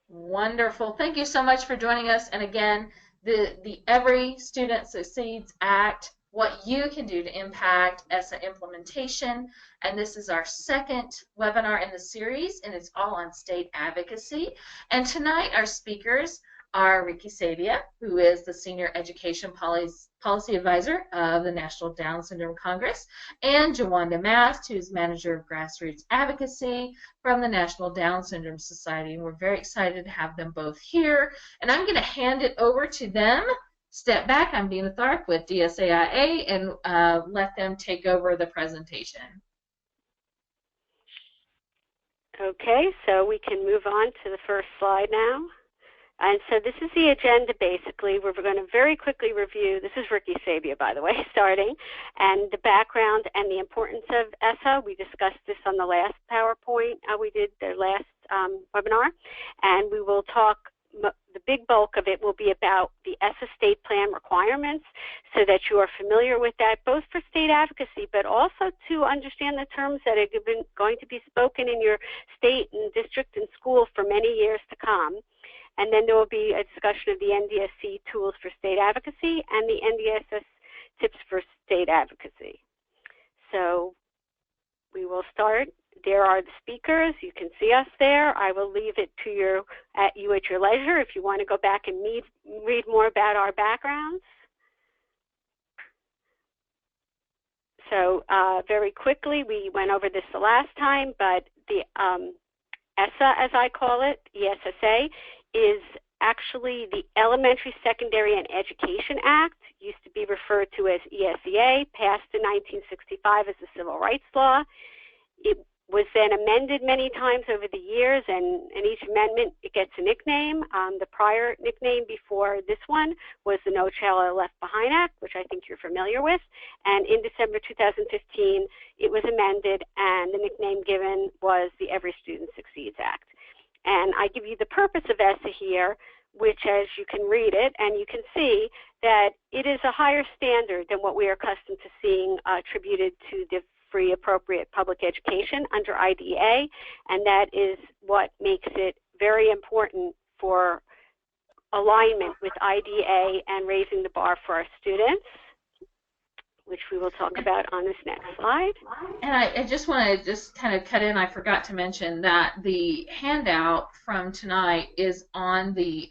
Wonderful. Thank you so much for joining us. And again, the Every Student Succeeds Act, what you can do to impact ESSA implementation. And this is our second webinar in the series, and it's all on state advocacy. And tonight our speakers are Ricky Sabia, who is the Senior Education Policy Advisor of the National Down Syndrome Congress, and Jawanda Mast, who's Manager of Grassroots Advocacy from the National Down Syndrome Society. And we're very excited to have them both here. And I'm going to hand it over to them. Step back. I'm Dina Tharp with DSAIA, and let them take over the presentation. Okay, so we can move on to the first slide now. And so this is the agenda, basically. We're going to very quickly review, this is Ricky Sabia, by the way, starting, and the background and the importance of ESSA. We discussed this on the last PowerPoint we did, the last webinar. And we will talk, the big bulk of it will be about the ESSA state plan requirements so that you are familiar with that, both for state advocacy, but also to understand the terms that are going to be spoken in your state and district and school for many years to come. And then there will be a discussion of the NDSC tools for state advocacy and the NDSS tips for state advocacy. So we will start. There are the speakers. You can see us there. I will leave it to you at your leisure if you want to go back and read more about our backgrounds. So very quickly, we went over this the last time, but the ESSA, as I call it, ESSA, is actually the Elementary, Secondary, and Education Act, used to be referred to as ESEA, passed in 1965 as a civil rights law. It was then amended many times over the years, and in each amendment it gets a nickname. The prior nickname before this one was the No Child Left Behind Act, which I think you're familiar with. And in December 2015, it was amended, and the nickname given was the Every Student Succeeds Act. And I give you the purpose of ESSA here, which, as you can read it, and you can see that it is a higher standard than what we are accustomed to seeing attributed to the free appropriate public education under IDEA, and that is what makes it very important for alignment with IDEA and raising the bar for our students, which we will talk about on this next slide. And I just want to kind of cut in. I forgot to mention that the handout from tonight is on the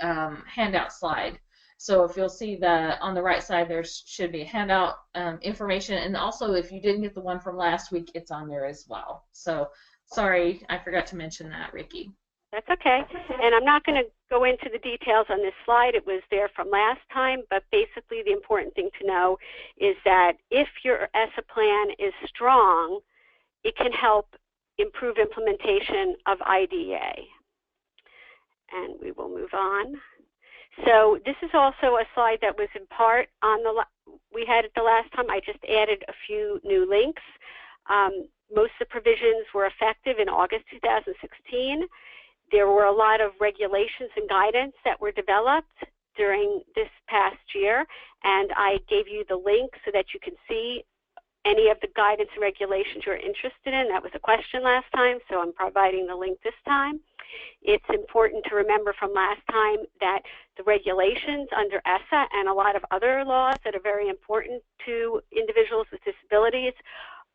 handout slide. So if you'll see on the right side, there should be handout information. And also, if you didn't get the one from last week, it's on there as well. So sorry, I forgot to mention that, Ricky. That's okay. And I'm not going to go into the details on this slide. It was there from last time, but basically the important thing to know is that if your ESSA plan is strong, it can help improve implementation of IDEA. And we will move on. So this is also a slide that was in part on we had it the last time. I just added a few new links. Most of the provisions were effective in August 2016. There were a lot of regulations and guidance that were developed during this past year, and I gave you the link so that you can see any of the guidance and regulations you're interested in. That was a question last time, so I'm providing the link this time. It's important to remember from last time that the regulations under ESSA and a lot of other laws that are very important to individuals with disabilities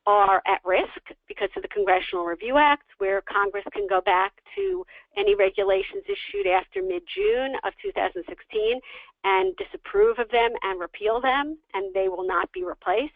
are at risk because of the Congressional Review Act, where Congress can go back to any regulations issued after mid-June of 2016 and disapprove of them and repeal them, and they will not be replaced.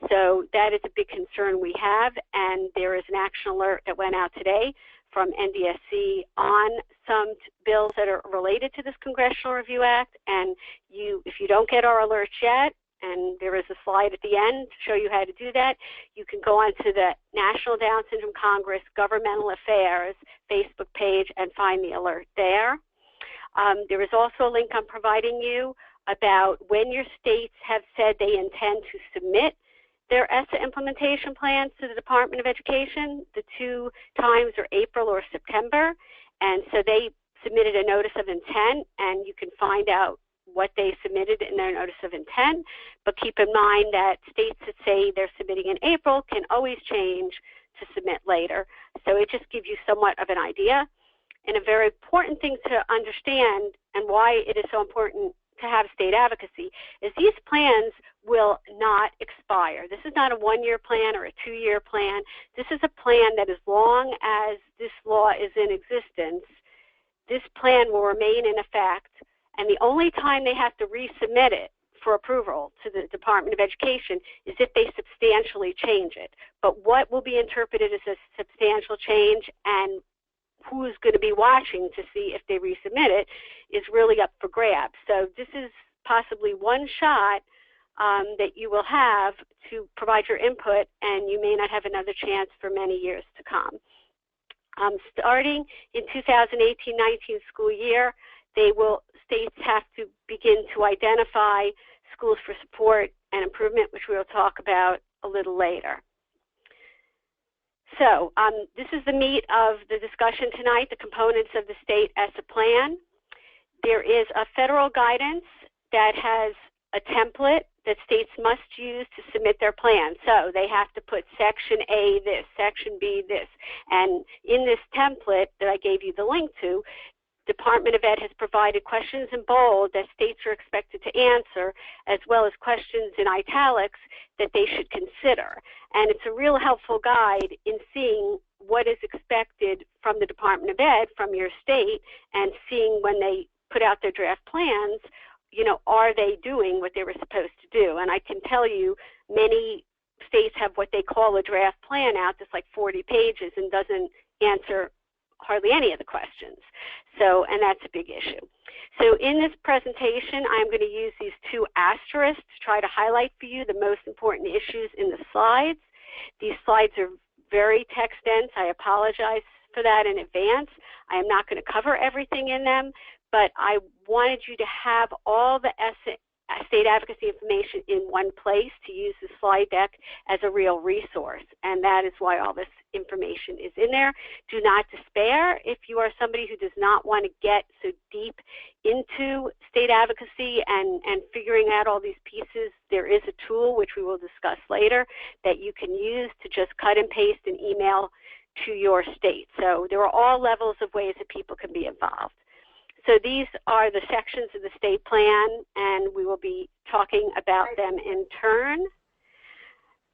So that is a big concern we have, and there is an action alert that went out today from NDSC on some bills that are related to this Congressional Review Act, and if you don't get our alerts yet, and there is a slide at the end to show you how to do that, you can go onto the National Down Syndrome Congress Governmental Affairs Facebook page and find the alert there. There is also a link I'm providing you about when your states have said they intend to submit their ESSA implementation plans to the Department of Education. The two times are April or September, and so they submitted a notice of intent, and you can find out what they submitted in their notice of intent, but keep in mind that states that say they're submitting in April can always change to submit later. So it just gives you somewhat of an idea. and a very important thing to understand, and why it is so important to have state advocacy, is these plans will not expire. This is not a one-year plan or a two-year plan. This is a plan that as long as this law is in existence, this plan will remain in effect, and the only time they have to resubmit it for approval to the Department of Education is if they substantially change it. But what will be interpreted as a substantial change and who's going to be watching to see if they resubmit it is really up for grabs. So this is possibly one shot that you will have to provide your input, and you may not have another chance for many years to come. Starting in 2018-19 school year, states have to begin to identify schools for support and improvement, which we will talk about a little later. So this is the meat of the discussion tonight, the components of the state ESSA plan. There is a federal guidance that has a template that states must use to submit their plan. So they have to put section A this, section B this. And in this template that I gave you the link to, Department of Ed has provided questions in bold that states are expected to answer, as well as questions in italics that they should consider. And it's a real helpful guide in seeing what is expected from the Department of Ed, from your state, and seeing when they put out their draft plans, you know, are they doing what they were supposed to do? And I can tell you many states have what they call a draft plan out, just like 40 pages, and doesn't answer hardly any of the questions. So, and that's a big issue. So in this presentation, I'm going to use these two asterisks to try to highlight for you the most important issues in the slides. These slides are very text dense. I apologize for that in advance. I am not going to cover everything in them, but I wanted you to have all the state advocacy information in one place to use the slide deck as a real resource, and that is why all this information is in there. Do not despair if you are somebody who does not want to get so deep into state advocacy and figuring out all these pieces. There is a tool, which we will discuss later, that you can use to just cut and paste an email to your state. So there are all levels of ways that people can be involved. So these are the sections of the state plan, and we will be talking about them in turn.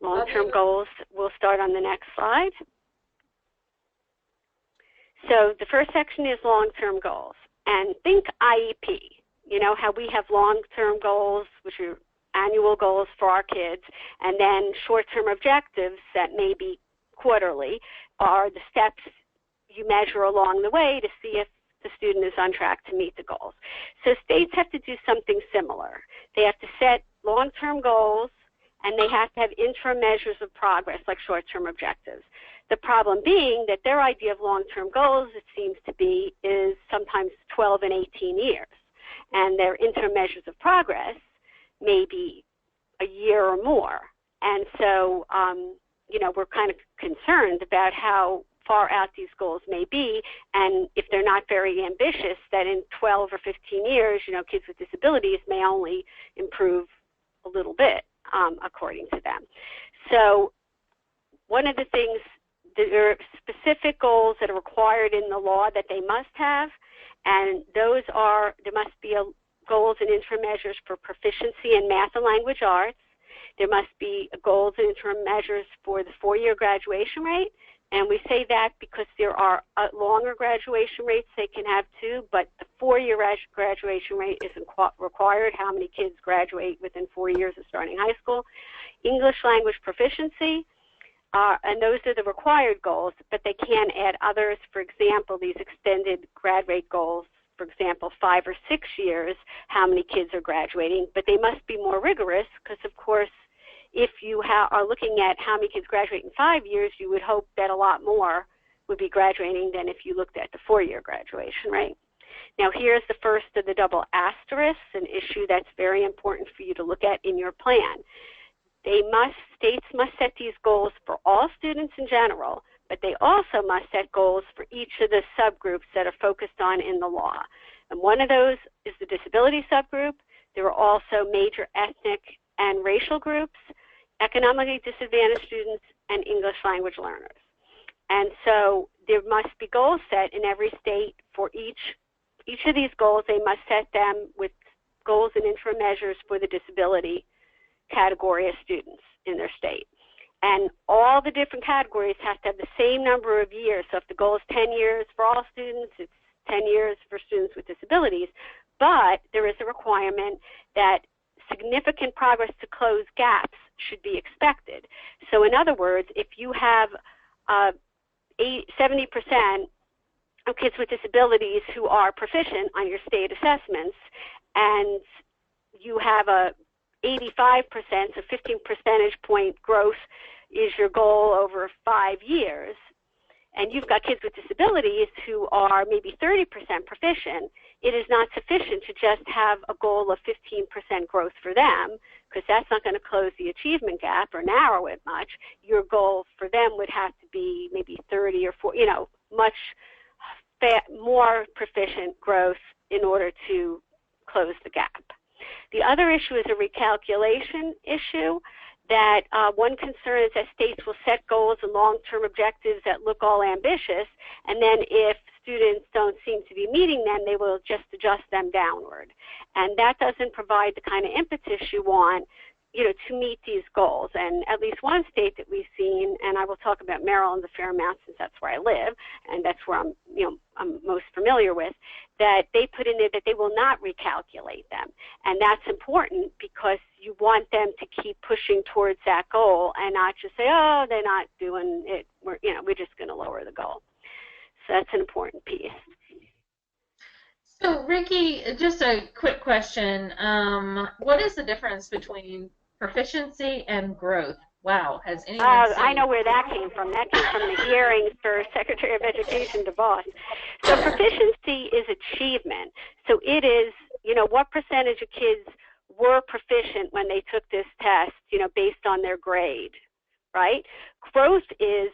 Long-term goals, we'll start on the next slide. So the first section is long-term goals. And think IEP, you know, how we have long-term goals, which are annual goals for our kids, and then short-term objectives that may be quarterly are the steps you measure along the way to see if the student is on track to meet the goals. So states have to do something similar. They have to set long-term goals, and they have to have interim measures of progress, like short-term objectives. The problem being that their idea of long-term goals, it seems to be, is sometimes 12 and 18 years. And their interim measures of progress may be a year or more. And so, you know, we're kind of concerned about how far out these goals may be, and if they're not very ambitious, that in 12 or 15 years, you know, kids with disabilities may only improve a little bit, according to them. So one of the things, there are specific goals that are required in the law that they must have, and those are, there must be goals and interim measures for proficiency in math and language arts. There must be goals and interim measures for the four-year graduation rate. And we say that because there are longer graduation rates they can have too, but the four-year graduation rate isn't required. How many kids graduate within 4 years of starting high school? English language proficiency, and those are the required goals, but they can add others. For example, these extended grad rate goals, for example, 5 or 6 years, how many kids are graduating, but they must be more rigorous because, of course, if you are looking at how many kids graduate in 5 years, you would hope that a lot more would be graduating than if you looked at the four-year graduation rate. Now, here's the first of the double asterisks, an issue that's very important for you to look at in your plan. States must set these goals for all students in general, but they also must set goals for each of the subgroups that are focused on in the law. And one of those is the disability subgroup. There are also major ethnic and racial groups, economically disadvantaged students, and English language learners. And so there must be goals set in every state for each of these goals. They must set them with goals and interim measures for the disability category of students in their state. And all the different categories have to have the same number of years. So if the goal is 10 years for all students, it's 10 years for students with disabilities. But there is a requirement that significant progress to close gaps should be expected. So in other words, if you have 70% of kids with disabilities who are proficient on your state assessments, and you have a 85%, so 15 percentage point growth is your goal over 5 years, and you've got kids with disabilities who are maybe 30% proficient, it is not sufficient to just have a goal of 15% growth for them, because that's not going to close the achievement gap or narrow it much. Your goal for them would have to be maybe 30 or 40, much more proficient growth in order to close the gap. The other issue is a recalculation issue. That one concern is that states will set goals and long-term objectives that look all ambitious, and then if students don't seem to be meeting them, they will just adjust them downward. And that doesn't provide the kind of impetus you want, to meet these goals. And at least one state that we've seen, and I will talk about Maryland a fair amount since that's where I live, and that's where I'm most familiar with, that they put in there that they will not recalculate them. And that's important because you want them to keep pushing towards that goal and not just say, oh, they're not doing it, we're just going to lower the goal. So that's an important piece. So Ricky, just a quick question. What is the difference between proficiency and growth? Wow, has anyone seen? I know where that came from. That came from the hearings for Secretary of Education DeVos. So proficiency is achievement. So it is, what percentage of kids were proficient when they took this test, based on their grade, right? Growth is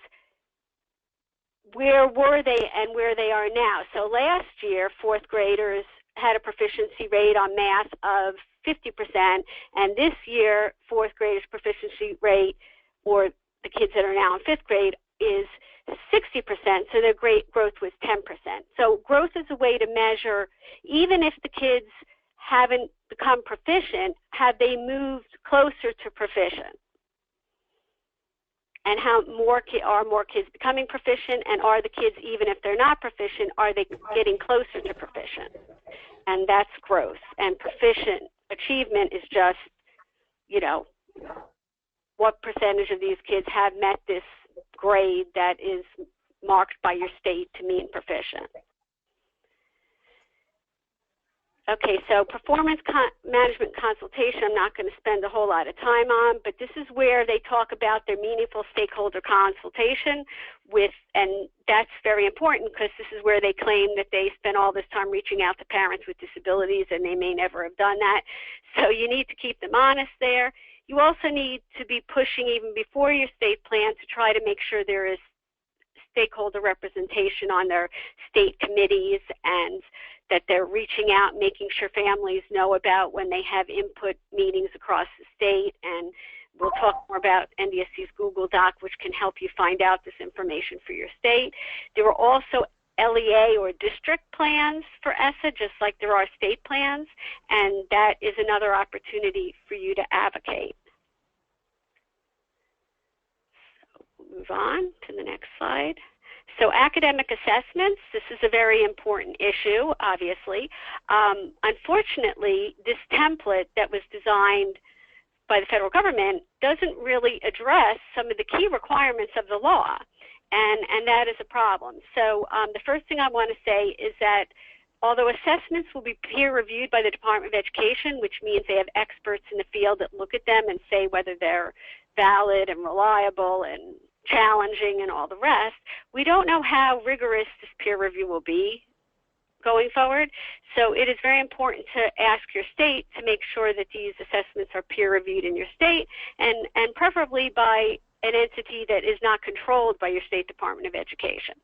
where were they and where they are now. So last year, fourth graders had a proficiency rate on math of 50%, and this year, fourth graders' proficiency rate, or the kids that are now in fifth grade, is 60%, so their growth was 10%. So growth is a way to measure, even if the kids haven't become proficient, have they moved closer to proficient? And how are more kids becoming proficient, and are the kids, even if they're not proficient, are they getting closer to proficient? And that's growth. And proficient achievement is just, what percentage of these kids have met this grade that is marked by your state to mean proficient. Okay, so performance management consultation, I'm not going to spend a whole lot of time on, but this is where they talk about their meaningful stakeholder consultation and that's very important because this is where they claim that they spent all this time reaching out to parents with disabilities and they may never have done that. So you need to keep them honest there. You also need to be pushing even before your state plan to try to make sure there is stakeholder representation on their state committees and that they're reaching out, making sure families know about when they have input meetings across the state. And we'll talk more about NDSC's Google Doc, which can help you find out this information for your state. There are also LEA or district plans for ESSA, just like there are state plans, and that is another opportunity for you to advocate. So we'll move on to the next slide. So academic assessments, this is a very important issue, obviously. Unfortunately, this template that was designed by the federal government doesn't really address some of the key requirements of the law, and that is a problem. So the first thing I want to say is that although assessments will be peer-reviewed by the Department of Education, which means they have experts in the field that look at them and say whether they're valid and reliable and challenging and all the rest, we don't know how rigorous this peer review will be going forward. So it is very important to ask your state to make sure that these assessments are peer reviewed in your state and preferably by an entity that is not controlled by your state Department of Education,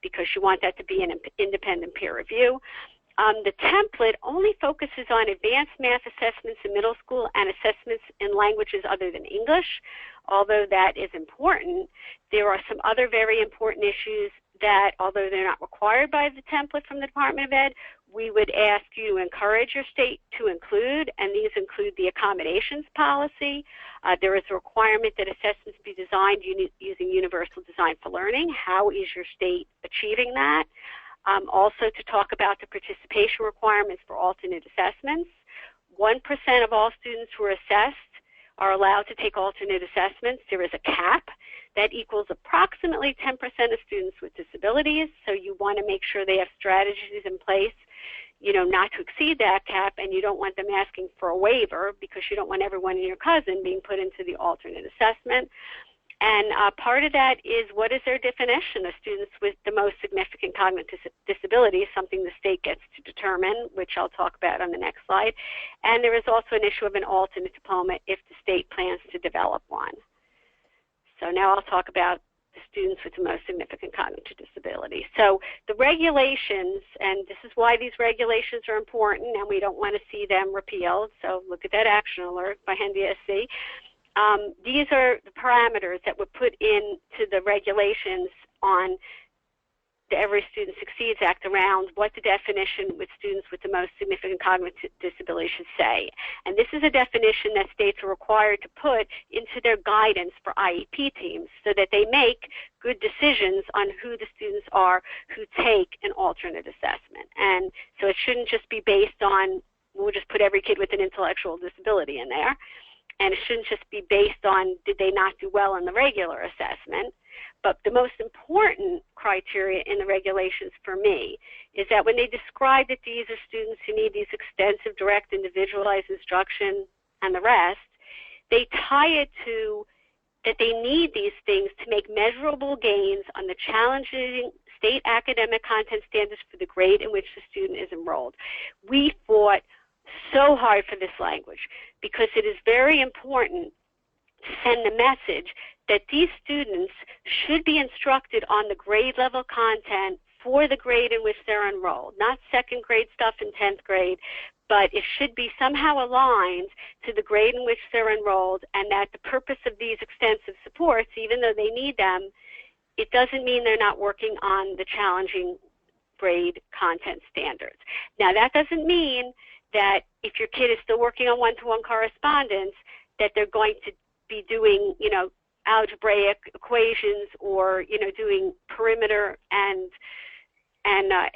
because you want that to be an independent peer review. The template only focuses on advanced math assessments in middle school and assessments in languages other than English. Although that is important, there are some other very important issues that, although they're not required by the template from the Department of Ed, we would ask you to encourage your state to include, and these include the accommodations policy. There is a requirement that assessments be designed using universal design for learning. How is your state achieving that? Also to talk about the participation requirements for alternate assessments. 1% of all students who are assessed are allowed to take alternate assessments. There is a cap that equals approximately 10% of students with disabilities, so you want to make sure they have strategies in place, you know, not to exceed that cap, and you don't want them asking for a waiver because you don't want everyone and your cousin being put into the alternate assessment. And part of that is, what is their definition of students with the most significant cognitive disability, something the state gets to determine, which I'll talk about on the next slide. And there is also an issue of an alternate diploma if the state plans to develop one. So now I'll talk about the students with the most significant cognitive disability. So the regulations, and this is why these regulations are important, and we don't want to see them repealed. So look at that action alert by NDS. These are the parameters that were put into the regulations on the Every Student Succeeds Act around what the definition with students with the most significant cognitive disability should say. And this is a definition that states are required to put into their guidance for IEP teams so that they make good decisions on who the students are who take an alternate assessment. And so it shouldn't just be based on, we'll just put every kid with an intellectual disability in there. And it shouldn't just be based on, did they not do well in the regular assessment. But the most important criteria in the regulations for me is that when they describe that these are students who need these extensive, direct, individualized instruction and the rest, they tie it to that they need these things to make measurable gains on the challenging state academic content standards for the grade in which the student is enrolled. We fought so hard for this language because it is very important to send the message that these students should be instructed on the grade level content for the grade in which they're enrolled, not second grade stuff in 10th grade, but it should be somehow aligned to the grade in which they're enrolled, and that the purpose of these extensive supports, even though they need them, it doesn't mean they're not working on the challenging grade content standards. Now, that doesn't mean that if your kid is still working on one-to-one correspondence, that they're going to be doing, you know, algebraic equations or, you know, doing perimeter and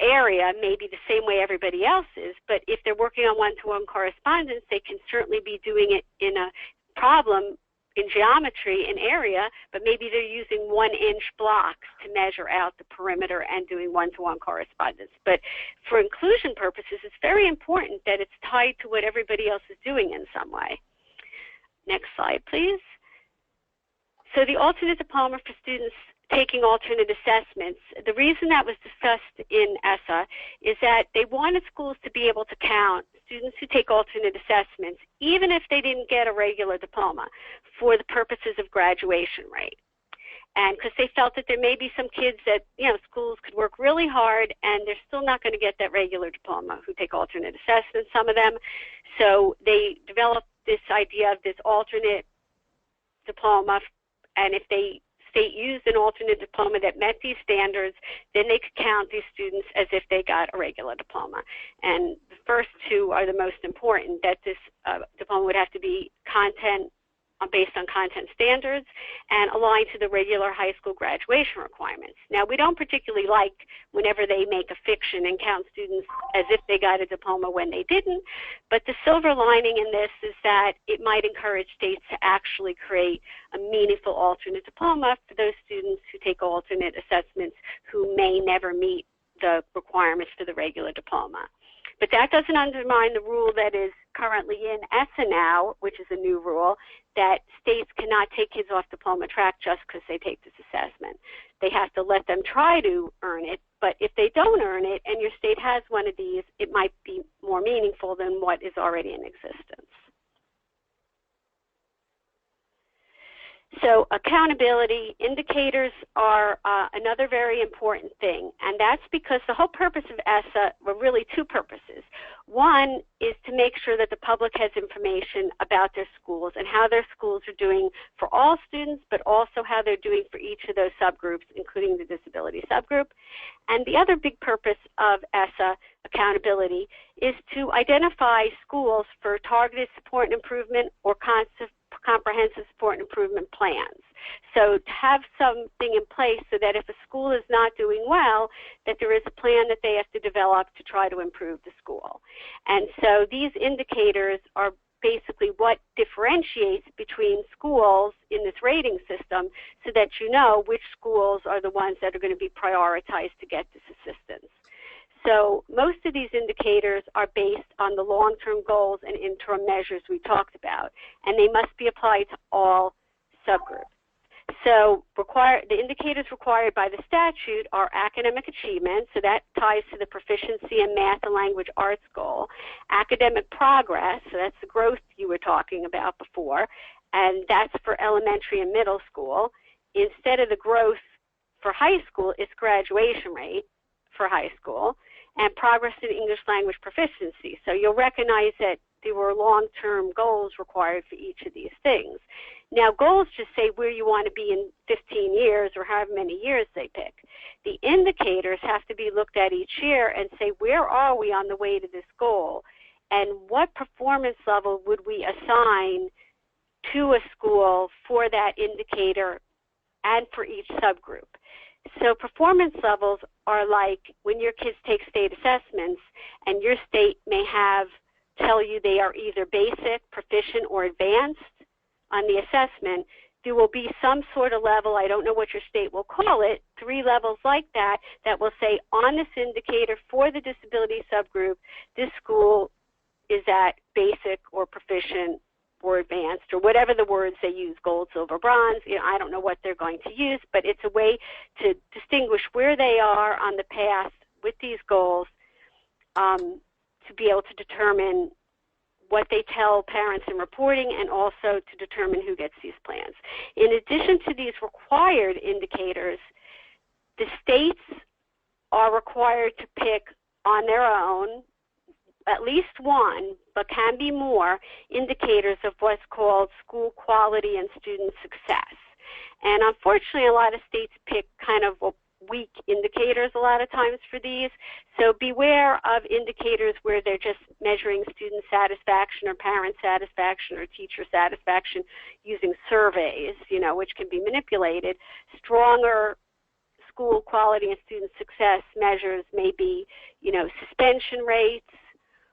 area maybe the same way everybody else is. But if they're working on one-to-one correspondence, they can certainly be doing it in a problem in geometry and area, but maybe they're using 1-inch blocks to measure out the perimeter and doing one-to-one correspondence. But for inclusion purposes, it's very important that it's tied to what everybody else is doing in some way. Next slide, please. So the alternate diploma for students taking alternate assessments, the reason that was discussed in ESSA is that they wanted schools to be able to count students who take alternate assessments, even if they didn't get a regular diploma, for the purposes of graduation rate. And because they felt that there may be some kids that, you know, schools could work really hard and they're still not going to get that regular diploma who take alternate assessments, some of them. So they developed this idea of this alternate diploma, and if the state used an alternate diploma that met these standards, then they could count these students as if they got a regular diploma. And the first two are the most important, that this diploma would have to be content based on content standards and aligned to the regular high school graduation requirements. Now, we don't particularly like whenever they make a fiction and count students as if they got a diploma when they didn't, but the silver lining in this is that it might encourage states to actually create a meaningful alternate diploma for those students who take alternate assessments who may never meet the requirements for the regular diploma. But that doesn't undermine the rule that is currently in ESSA now, which is a new rule, that states cannot take kids off diploma track just because they take this assessment. They have to let them try to earn it, but if they don't earn it and your state has one of these, it might be more meaningful than what is already in existence. So accountability indicators are another very important thing, and that's because the whole purpose of ESSA were really two purposes. One is to make sure that the public has information about their schools and how their schools are doing for all students, but also how they're doing for each of those subgroups, including the disability subgroup. And the other big purpose of ESSA accountability is to identify schools for targeted support and improvement or comprehensive support and improvement plans. So to have something in place so that if a school is not doing well, that there is a plan that they have to develop to try to improve the school. And so these indicators are basically what differentiates between schools in this rating system so that you know which schools are the ones that are going to be prioritized to get this assistance. So most of these indicators are based on the long-term goals and interim measures we talked about, and they must be applied to all subgroups. So the indicators required by the statute are academic achievement, so that ties to the proficiency in math and language arts goal, academic progress, so that's the growth you were talking about before, and that's for elementary and middle school. Instead of the growth for high school, it's graduation rate for high school, and progress in English language proficiency. So you'll recognize that there were long-term goals required for each of these things. Now, goals just say where you want to be in 15 years or however many years they pick. The indicators have to be looked at each year and say, where are we on the way to this goal? And what performance level would we assign to a school for that indicator and for each subgroup? So performance levels are like when your kids take state assessments and your state may tell you they are either basic, proficient, or advanced on the assessment. There will be some sort of level, I don't know what your state will call it, 3 levels like that, that will say on this indicator for the disability subgroup, this school is at basic or proficient or advanced, or whatever the words they use, gold, silver, bronze. I don't know what they're going to use, but it's a way to distinguish where they are on the path with these goals to be able to determine what they tell parents in reporting and also to determine who gets these plans. In addition to these required indicators, the states are required to pick on their own at least one, but can be more, indicators of what's called school quality and student success. And unfortunately, a lot of states pick kind of weak indicators a lot of times for these. So beware of indicators where they're just measuring student satisfaction or parent satisfaction or teacher satisfaction using surveys, which can be manipulated. Stronger school quality and student success measures may be, suspension rates,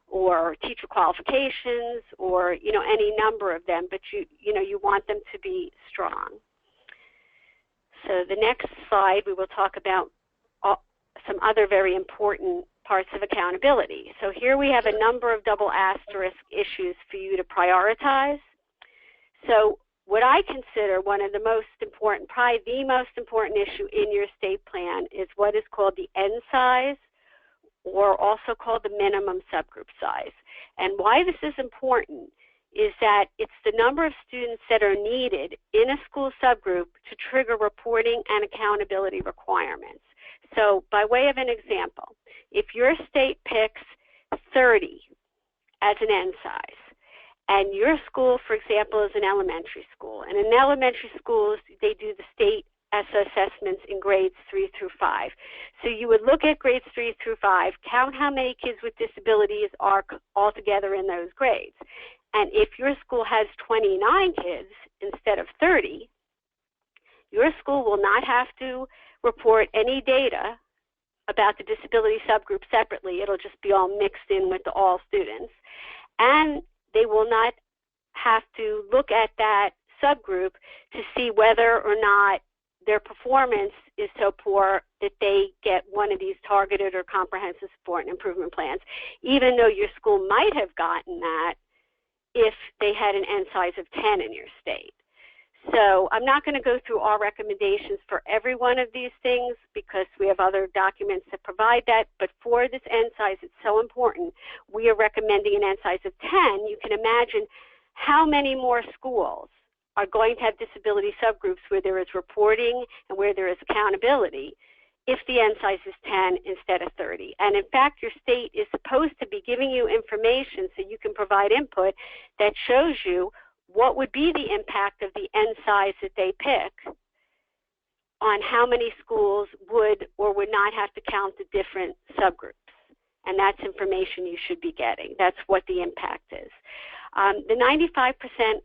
or teacher qualifications, or any number of them, but you want them to be strong. So the next slide, we will talk about some other very important parts of accountability. So here we have a number of double asterisk issues for you to prioritize. So what I consider one of the most important, probably the most important issue in your state plan is what is called the N size, or also called the minimum subgroup size. And why this is important is that it's the number of students that are needed in a school subgroup to trigger reporting and accountability requirements. So by way of an example, if your state picks 30 as an N size, and your school, for example, is an elementary school, and in elementary schools, they do the state ESSA assessments in grades 3 through 5. So you would look at grades 3 through 5, count how many kids with disabilities are altogether in those grades. And if your school has 29 kids instead of 30, your school will not have to report any data about the disability subgroup separately. It'll just be all mixed in with all students. And they will not have to look at that subgroup to see whether or not their performance is so poor that they get one of these targeted or comprehensive support and improvement plans, even though your school might have gotten that if they had an N size of 10 in your state. So I'm not going to go through all recommendations for every one of these things because we have other documents that provide that, but for this N size, it's so important. We are recommending an N size of 10. You can imagine how many more schools are going to have disability subgroups where there is reporting and where there is accountability if the N size is 10 instead of 30. And in fact, your state is supposed to be giving you information so you can provide input that shows you what would be the impact of the N size that they pick on how many schools would or would not have to count the different subgroups. And that's information you should be getting. That's what the impact is. The 95%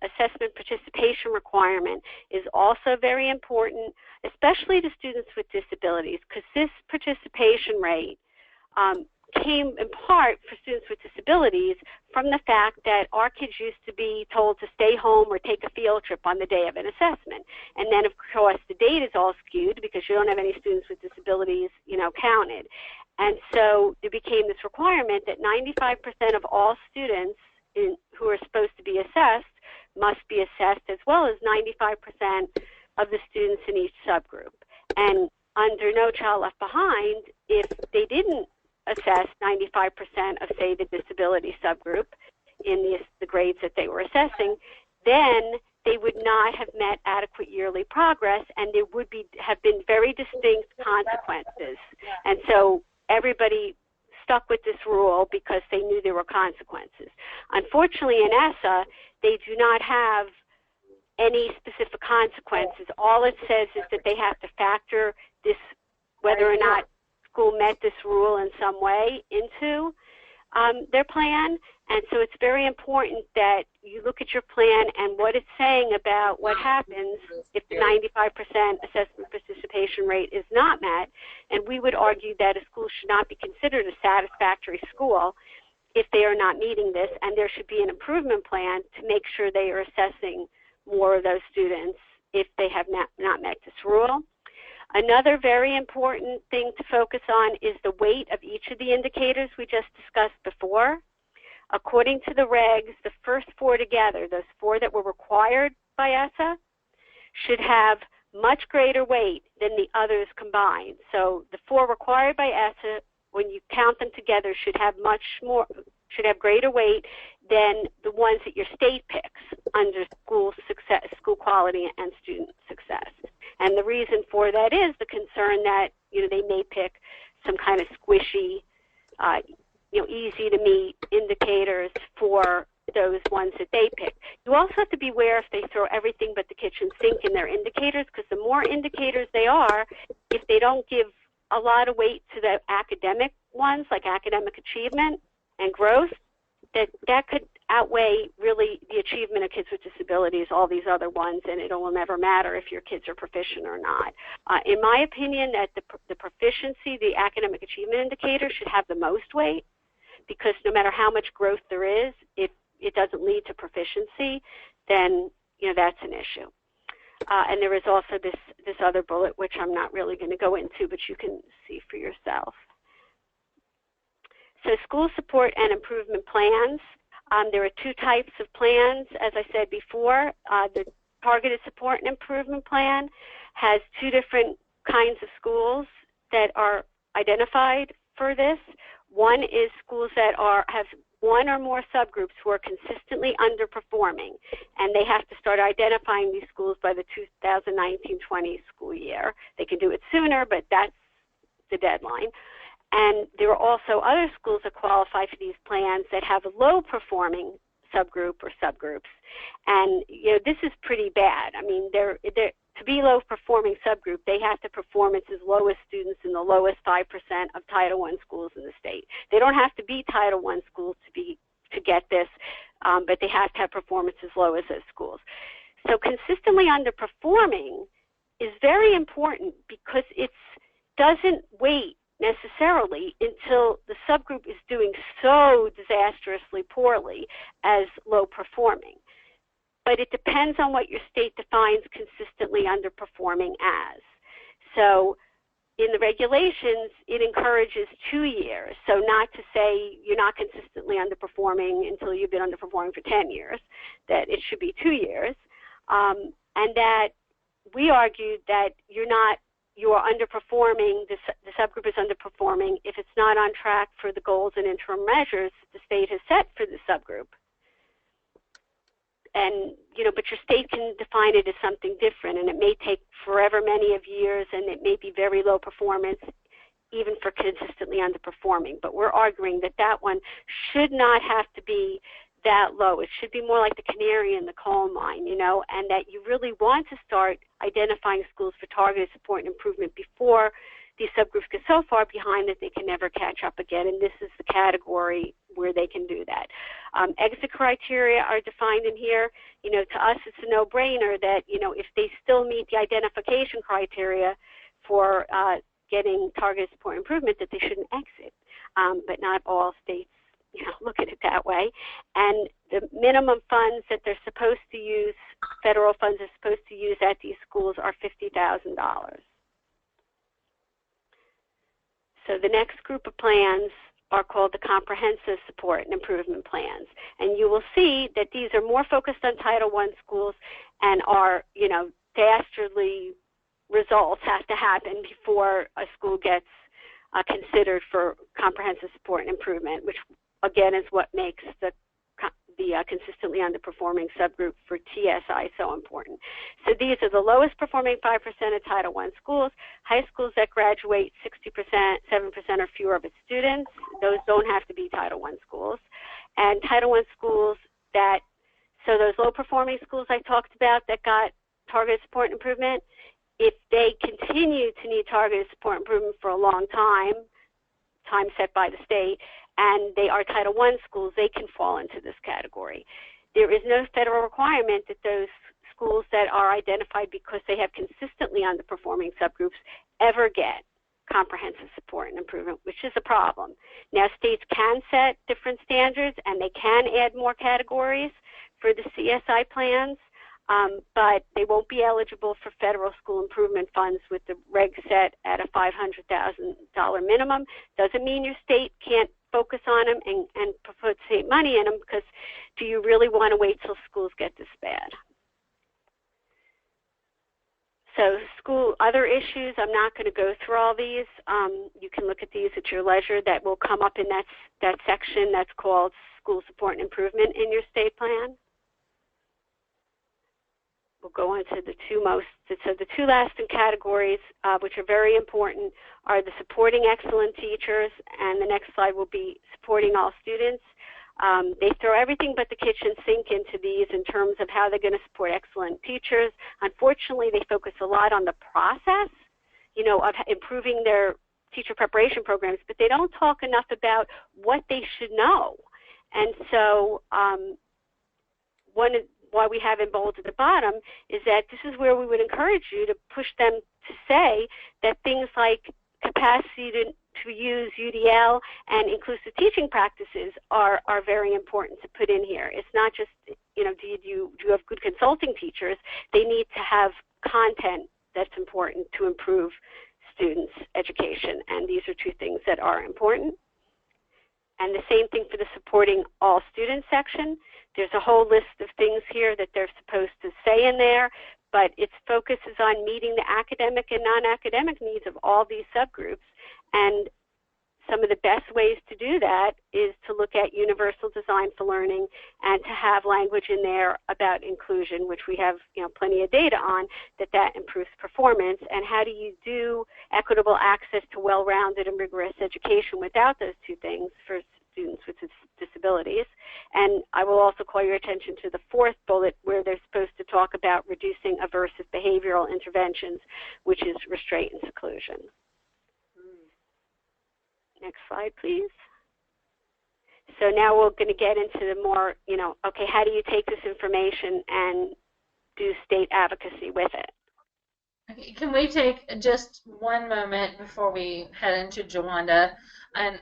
assessment participation requirement is also very important, especially to students with disabilities, because this participation rate came in part for students with disabilities from the fact that our kids used to be told to stay home or take a field trip on the day of an assessment. And then, of course, the data is all skewed because you don't have any students with disabilities, counted. And so there became this requirement that 95% of all students who are supposed to be assessed must be assessed, as well as 95% of the students in each subgroup. And under No Child Left Behind, if they didn't assess 95% of, say, the disability subgroup in the grades that they were assessing, then they would not have met adequate yearly progress, and there would have been very distinct consequences. And so everybody stuck with this rule because they knew there were consequences. Unfortunately, in ESSA, they do not have any specific consequences. All it says is that they have to factor this, whether or not school met this rule in some way, into their plan. And so it's very important that you look at your plan and what it's saying about what happens if the 95% assessment participation rate is not met. And we would argue that a school should not be considered a satisfactory school if they are not meeting this, and there should be an improvement plan to make sure they are assessing more of those students if they have not met this rule. Another very important thing to focus on is the weight of each of the indicators we just discussed before. According to the regs, the first four together, those four that were required by ESSA, should have much greater weight than the others combined. So the four required by ESSA, when you count them together, should have greater weight than the ones that your state picks under school success, school quality, and student success. And the reason for that is the concern that they may pick some kind of squishy, easy to meet indicators for those ones that they pick. You also have to be aware if they throw everything but the kitchen sink in their indicators, because the more indicators they are, if they don't give a lot of weight to the academic ones, like academic achievement and growth, that could outweigh really the achievement of kids with disabilities, all these other ones, and it will never matter if your kids are proficient or not. In my opinion, that the proficiency, the academic achievement indicator should have the most weight, because no matter how much growth there is, if it doesn't lead to proficiency, then that's an issue. And there is also this other bullet, which I'm not really going to go into, but you can see for yourself. So school support and improvement plans. There are two types of plans, as I said before. The targeted support and improvement plan has two different kinds of schools that are identified for this. One is schools that have one or more subgroups who are consistently underperforming, and they have to start identifying these schools by the 2019-20 school year. They can do it sooner, but that's the deadline. And there are also other schools that qualify for these plans that have a low-performing subgroup or subgroups. And this is pretty bad. I mean, to be low-performing subgroup, they have to perform as low as students in the lowest 5% of Title I schools in the state. They don't have to be Title I schools to get this, but they have to have performance as low as those schools. So consistently underperforming is very important because it doesn't wait necessarily until the subgroup is doing so disastrously poorly as low performing. But it depends on what your state defines consistently underperforming as. So in the regulations, it encourages 2 years. So not to say you're not consistently underperforming until you've been underperforming for 10 years, that it should be 2 years. And that we argued that you are underperforming, the subgroup is underperforming if it's not on track for the goals and interim measures the state has set for the subgroup. but your state can define it as something different, and it may take forever many of years, and it may be very low performance, even for consistently underperforming. But we're arguing that that one should not have to be that low. It should be more like the canary in the coal mine, and that you really want to start identifying schools for targeted support and improvement before these subgroups get so far behind that they can never catch up again, and this is the category where they can do that. Exit criteria are defined in here. To us it's a no-brainer that, if they still meet the identification criteria for getting targeted support improvement, that they shouldn't exit. But not all states look at it that way. And the minimum funds that they're supposed to use, federal funds are supposed to use at these schools, are $50,000. So the next group of plans are called the Comprehensive Support and Improvement Plans. And you will see that these are more focused on Title I schools and are, dastardly results have to happen before a school gets considered for comprehensive support and improvement, which again is what makes the consistently underperforming subgroup for TSI so important. So these are the lowest performing 5% of Title I schools, high schools that graduate 60%, 7% or fewer of its students. Those don't have to be Title I schools. And Title I schools so those low performing schools I talked about that got targeted support and improvement, if they continue to need targeted support and improvement for a long time set by the state, and they are Title I schools, they can fall into this category. There is no federal requirement that those schools that are identified because they have consistently underperforming subgroups ever get comprehensive support and improvement, which is a problem. Now, states can set different standards, and they can add more categories for the CSI plans, but they won't be eligible for federal school improvement funds with the reg set at a $500,000 minimum. Doesn't mean your state can't focus on them and put state money in them, because do you really want to wait till schools get this bad? So other issues, I'm not going to go through all these. You can look at these at your leisure. That will come up in that section that's called School Support and Improvement in your state plan. We'll go on to the two last categories, which are very important, are the supporting excellent teachers, and the next slide will be supporting all students. They throw everything but the kitchen sink into these in terms of how they're going to support excellent teachers. Unfortunately, they focus a lot on the process, of improving their teacher preparation programs, but they don't talk enough about what they should know. And so why we have in bold at the bottom is that this is where we would encourage you to push them to say that things like capacity to use UDL and inclusive teaching practices are very important to put in here. It's not just, do you have good consulting teachers? They need to have content that's important to improve students' education, and these are two things that are important. And the same thing for the supporting all students section. There's a whole list of things here that they're supposed to say in there, but its focus is on meeting the academic and non-academic needs of all these subgroups. And some of the best ways to do that is to look at universal design for learning and to have language in there about inclusion, which we have plenty of data on, that improves performance. And how do you do equitable access to well-rounded and rigorous education without those two things for students with disabilities? And I will also call your attention to the fourth bullet, where they're supposed to talk about reducing aversive behavioral interventions, which is restraint and seclusion. Next slide, please. So now we're going to get into the more, okay, how do you take this information and do state advocacy with it? Okay, can we take just one moment before we head into Jawanda? And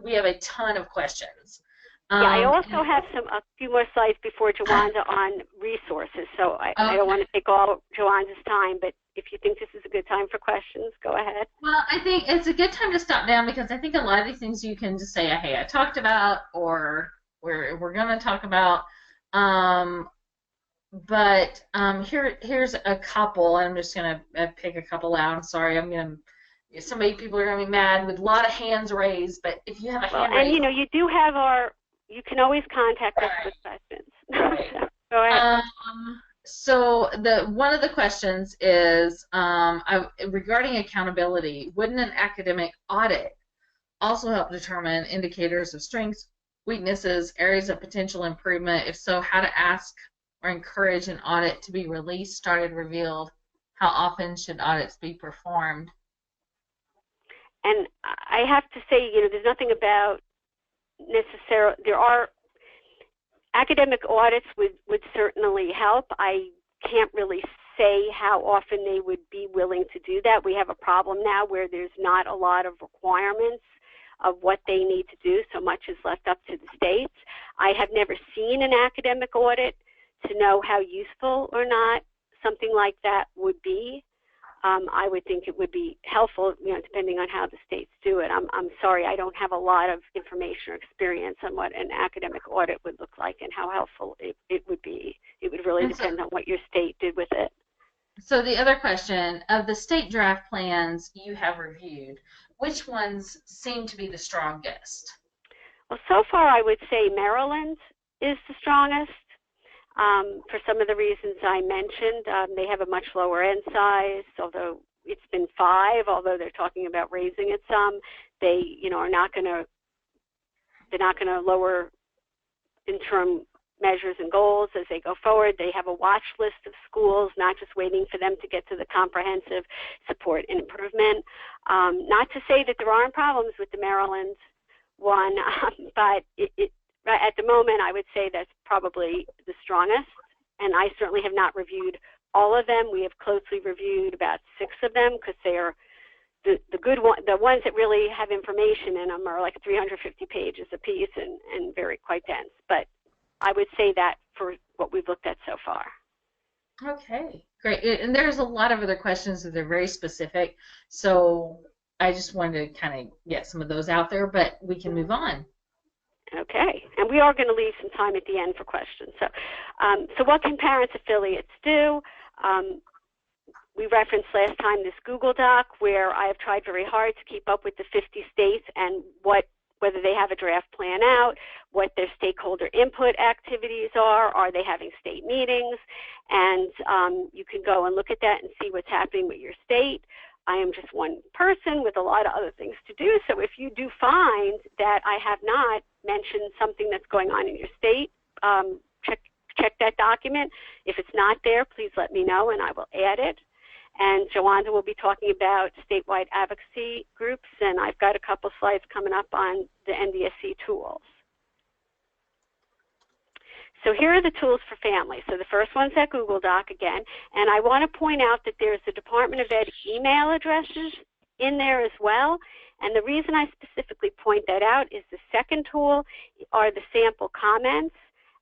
we have a ton of questions. Yeah, I also have a few more slides before Jawanda on resources, so I don't want to take all Jawanda's time, but if you think this is a good time for questions, go ahead. Well, I think it's a good time to stop down, because I think a lot of these things you can just say, hey, I talked about, or we're going to talk about. But here's a couple. I'm just going to pick a couple out. I'm sorry. People are going to be mad with a lot of hands raised, but if you have a hand raised. And you do have you can always contact us with questions. Right. Go ahead. So one of the questions is regarding accountability. Wouldn't an academic audit also help determine indicators of strengths, weaknesses, areas of potential improvement? If so, how to ask or encourage an audit to be released, started, revealed? How often should audits be performed? And I have to say, there's nothing about necessarily, there are academic audits would certainly help. I can't really say how often they would be willing to do that. We have a problem now where there's not a lot of requirements of what they need to do. So much is left up to the states. I have never seen an academic audit to know how useful or not something like that would be. I would think it would be helpful, depending on how the states do it. I'm sorry, I don't have a lot of information or experience on what an academic audit would look like and how helpful it would be. It would really depend on what your state did with it. So the other question, of the state draft plans you have reviewed, which ones seem to be the strongest? Well, so far I would say Maryland is the strongest. For some of the reasons I mentioned, they have a much lower end size, although it's been 5, although they're talking about raising it some. They, are not going to, they're not going to lower interim measures and goals as they go forward. They have a watch list of schools, not just waiting for them to get to the comprehensive support and improvement. Not to say that there aren't problems with the Maryland one, but at the moment, I would say that's probably the strongest, and I certainly have not reviewed all of them. We have closely reviewed about 6 of them because they are the good one. The ones that really have information in them are like 350 pages a piece and very quite dense. But I would say that for what we've looked at so far. Okay, great. And there's a lot of other questions that are very specific, so I just wanted to kind of get some of those out there, but we can move on. Okay, and we are going to leave some time at the end for questions. So what can parents affiliates do? We referenced last time this Google Doc where I have tried very hard to keep up with the 50 states and whether they have a draft plan out, what their stakeholder input activities are they having state meetings, and you can go and look at that and see what's happening with your state. I am just one person with a lot of other things to do, so if you do find that I have not mentioned something that's going on in your state, check that document. If it's not there, please let me know and I will add it. And Joanna will be talking about statewide advocacy groups, and I've got a couple slides coming up on the NDSC tools. So here are the tools for families. So the first one's that Google Doc again, and I want to point out that there's the Department of Ed email addresses in there as well. And the reason I specifically point that out is the second tool are the sample comments,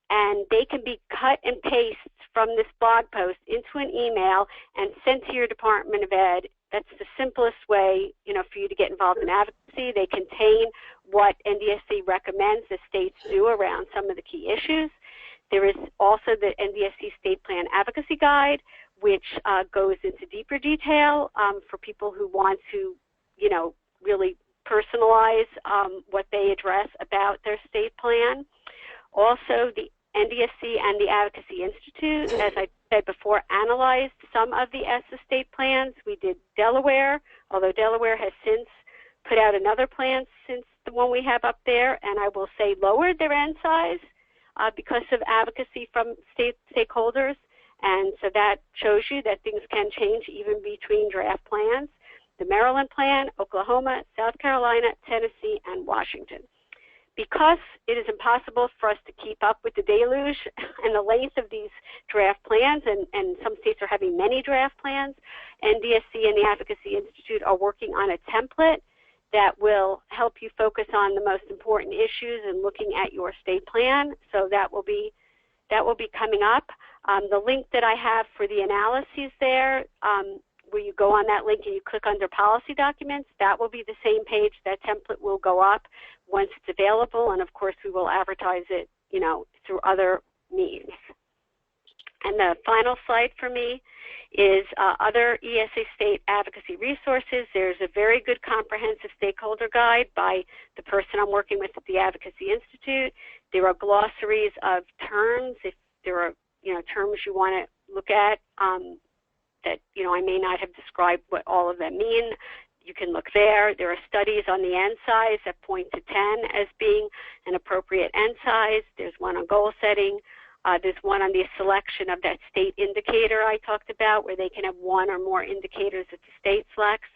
and they can be cut and pasted from this blog post into an email and sent to your Department of Ed. That's the simplest way, for you to get involved in advocacy. They contain what NDSC recommends the states do around some of the key issues. There is also the NDSC State Plan Advocacy Guide, which goes into deeper detail for people who want to, really personalize what they address about their state plan. Also, the NDSC and the Advocacy Institute, as I said before, analyzed some of the ESSA state plans. We did Delaware, although Delaware has since put out another plan since the one we have up there, and I will say lowered their end size because of advocacy from state stakeholders. And so that shows you that things can change even between draft plans. The Maryland plan, Oklahoma, South Carolina, Tennessee, and Washington. Because it is impossible for us to keep up with the deluge and the length of these draft plans, and some states are having many draft plans, NDSC and the Advocacy Institute are working on a template that will help you focus on the most important issues and looking at your state plan. So that will be coming up. The link that I have for the analyses there, where you go on that link and you click under policy documents, that will be the same page. That template will go up once it's available, and of course we will advertise it, through other means. And the final slide for me is other ESSA state advocacy resources. There's a very good comprehensive stakeholder guide by the person I'm working with at the Advocacy Institute. There are glossaries of terms. If there are terms you want to look at that, I may not have described what all of them mean. You can look there. There are studies on the N size that point to 10 as being an appropriate N size. There's one on goal setting. There's one on the selection of that state indicator I talked about, where they can have one or more indicators that the state selects.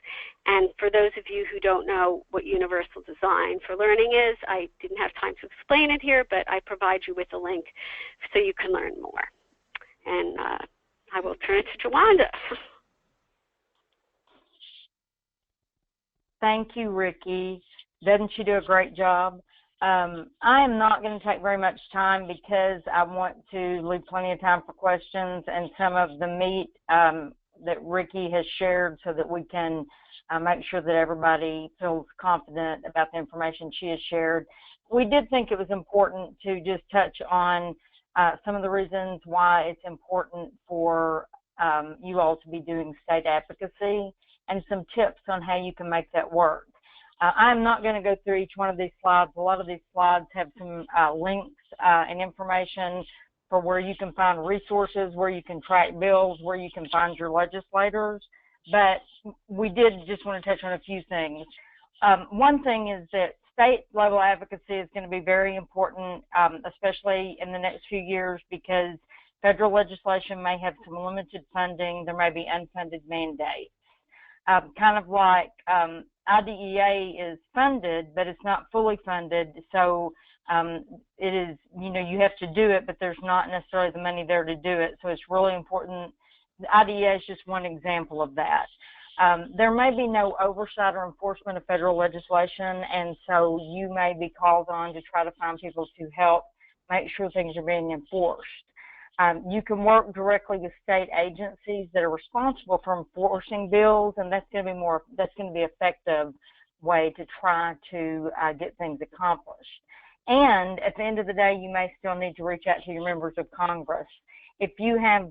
And for those of you who don't know what universal design for learning is, I didn't have time to explain it here, but I provide you with a link so you can learn more. And I will turn it to Jawanda. Thank you, Ricky. Doesn't she do a great job? I am not going to take very much time because I want to leave plenty of time for questions and some of the meat that Ricky has shared so that we can make sure that everybody feels confident about the information she has shared. We did think it was important to just touch on some of the reasons why it's important for you all to be doing state advocacy and some tips on how you can make that work. I'm not going to go through each one of these slides. A lot of these slides have some links and information for where you can find resources, where you can track bills, where you can find your legislators. But we did just want to touch on a few things. One thing is that state level advocacy is going to be very important, especially in the next few years, because federal legislation may have some limited funding. There may be unfunded mandates. Kind of like IDEA is funded, but it's not fully funded. So it is, you have to do it, but there's not necessarily the money there to do it. So it's really important. The IDEA is just one example of that. There may be no oversight or enforcement of federal legislation, and so you may be called on to try to find people to help make sure things are being enforced. You can work directly with state agencies that are responsible for enforcing bills, and that's going to be an effective way to try to get things accomplished. And at the end of the day, you may still need to reach out to your members of Congress. If you have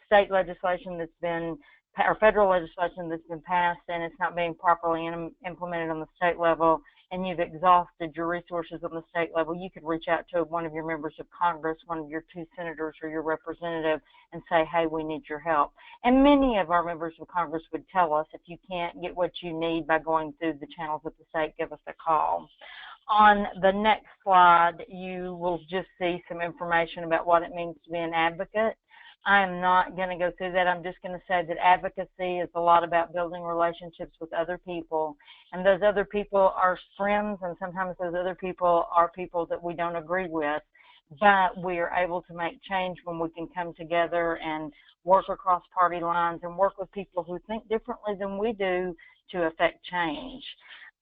state legislation that's been, or federal legislation that's been passed and it's not being properly implemented on the state level, and you've exhausted your resources on the state level, you could reach out to one of your members of Congress, one of your 2 senators or your representative, and say, hey, we need your help. And many of our members of Congress would tell us, if you can't get what you need by going through the channels of the state, give us a call. On the next slide, you will just see some information about what it means to be an advocate. I'm not going to go through that. I'm just going to say that advocacy is a lot about building relationships with other people. And those other people are friends, and sometimes those other people are people that we don't agree with. But we are able to make change when we can come together and work across party lines and work with people who think differently than we do to affect change.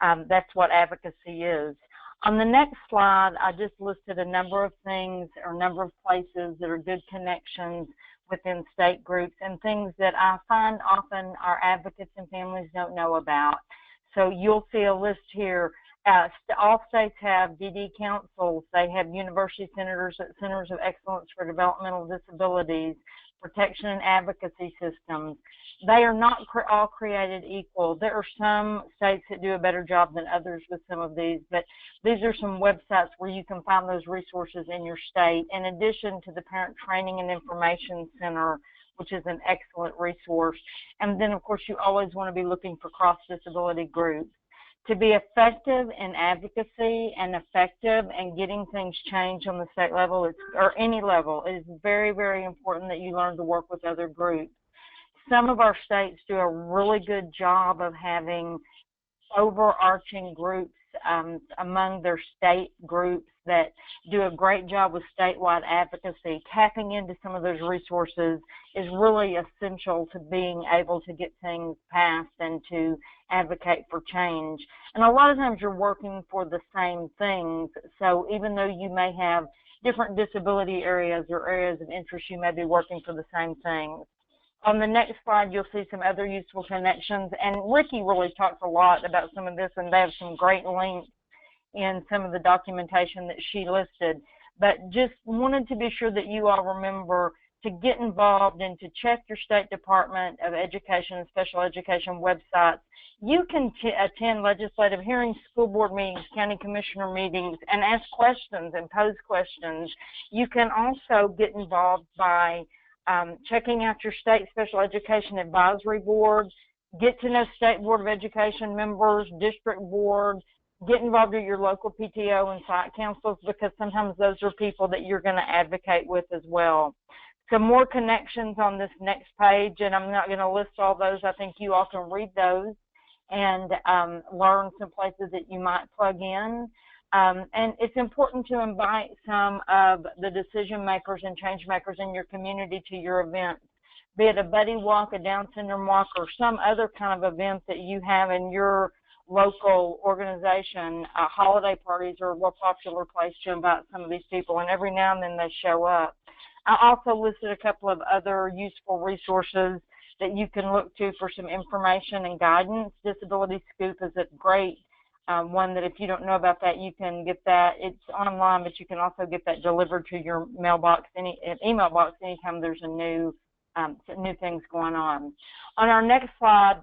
That's what advocacy is. On the next slide, I just listed a number of things or a number of places that are good connections within state groups and things that I find often our advocates and families don't know about. So you'll see a list here. All states have DD councils. They have university centers of excellence for developmental disabilities, protection and advocacy systems. They are not all created equal. There are some states that do a better job than others with some of these, but these are some websites where you can find those resources in your state, in addition to the Parent Training and Information Center, which is an excellent resource. And then, of course, you always want to be looking for cross-disability groups. To be effective in advocacy and effective in getting things changed on the state level, or any level, it is very, very important that you learn to work with other groups. Some of our states do a really good job of having overarching groups among their state groups that do a great job with statewide advocacy. Tapping into some of those resources is really essential to being able to get things passed and to advocate for change. And a lot of times you're working for the same things, so even though you may have different disability areas or areas of interest, you may be working for the same things. On the next slide, you'll see some other useful connections, and Ricky really talks a lot about some of this, and they have some great links in some of the documentation that she listed. But just wanted to be sure that you all remember to get involved and to check your State Department of Education and Special Education websites. You can attend legislative hearings, school board meetings, county commissioner meetings, and ask questions and pose questions. You can also get involved by checking out your State Special Education Advisory Board, get to know State Board of Education members, district board, get involved with your local PTO and site councils, because sometimes those are people that you're going to advocate with as well. Some more connections on this next page, and I'm not going to list all those. I think you all can read those and learn some places that you might plug in. And it's important to invite some of the decision makers and change makers in your community to your events, be it a buddy walk, a Down syndrome walk, or some other kind of event that you have in your local organization. Holiday parties are a real popular place to invite some of these people, and every now and then they show up. I also listed a couple of other useful resources that you can look to for some information and guidance. Disability Scoop is a great one that if you don't know about that, you can get that. It's online, but you can also get that delivered to your mailbox, email box, anytime there's a new things going on. On our next slide,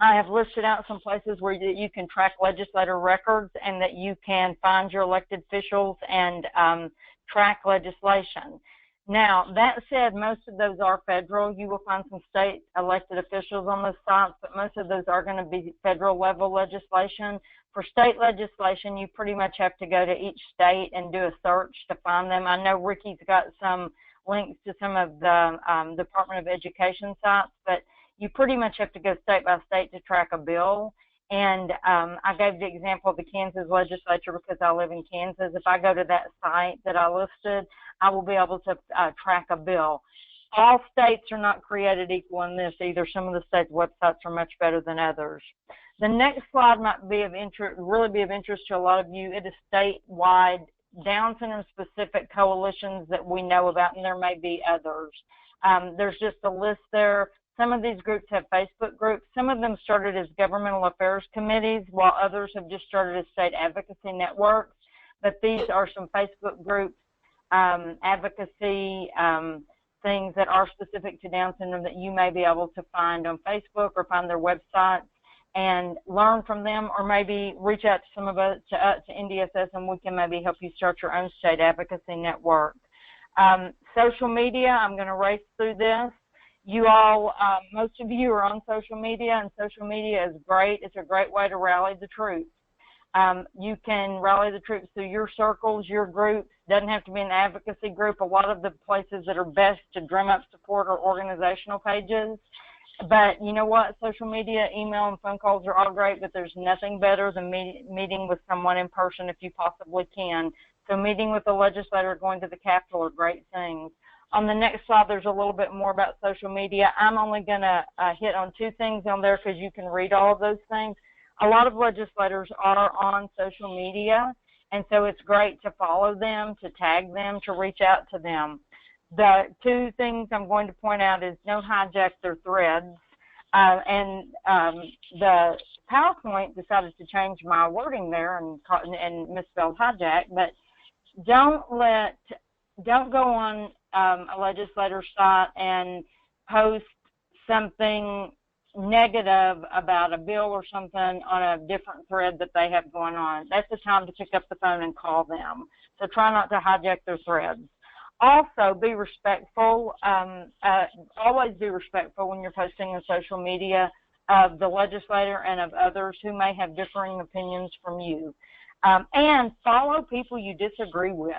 I have listed out some places where you can track legislative records and that you can find your elected officials and track legislation. Now, that said, most of those are federal. You will find some state elected officials on those sites, but most of those are going to be federal level legislation. For state legislation, you pretty much have to go to each state and do a search to find them. I know Ricky's got some links to some of the Department of Education sites, but you pretty much have to go state by state to track a bill. And I gave the example of the Kansas legislature because I live in Kansas. If I go to that site that I listed, I will be able to track a bill. All states are not created equal in this either. Some of the states' websites are much better than others. The next slide might be of interest, really be of interest to a lot of you. It is statewide Down syndrome specific coalitions that we know about, and there may be others. There's just a list there. Some of these groups have Facebook groups. Some of them started as governmental affairs committees, while others have just started as state advocacy networks. But these are some Facebook groups, advocacy things that are specific to Down syndrome that you may be able to find on Facebook or find their websites and learn from them, or maybe reach out to some of us, to NDSS, and we can maybe help you start your own state advocacy network. Social media, I'm going to race through this. You all, most of you are on social media, and social media is great. It's a great way to rally the troops. You can rally the troops through your circles, your groups. Doesn't have to be an advocacy group. A lot of the places that are best to drum up support are organizational pages. But you know what? Social media, email, and phone calls are all great, but there's nothing better than meeting with someone in person if you possibly can. So meeting with a legislator, going to the Capitol are great things. On the next slide, there's a little bit more about social media. I'm only going to hit on two things on there because you can read all of those things. A lot of legislators are on social media, and so it's great to follow them, to tag them, to reach out to them. The two things I'm going to point out is don't hijack their threads. The PowerPoint decided to change my wording there and misspelled hijack, but don't go on a legislator's site and post something negative about a bill or something on a different thread that they have going on. That's the time to pick up the phone and call them. So try not to hijack their threads. Also, be respectful. Always be respectful when you're posting on social media of the legislator and of others who may have differing opinions from you. And follow people you disagree with.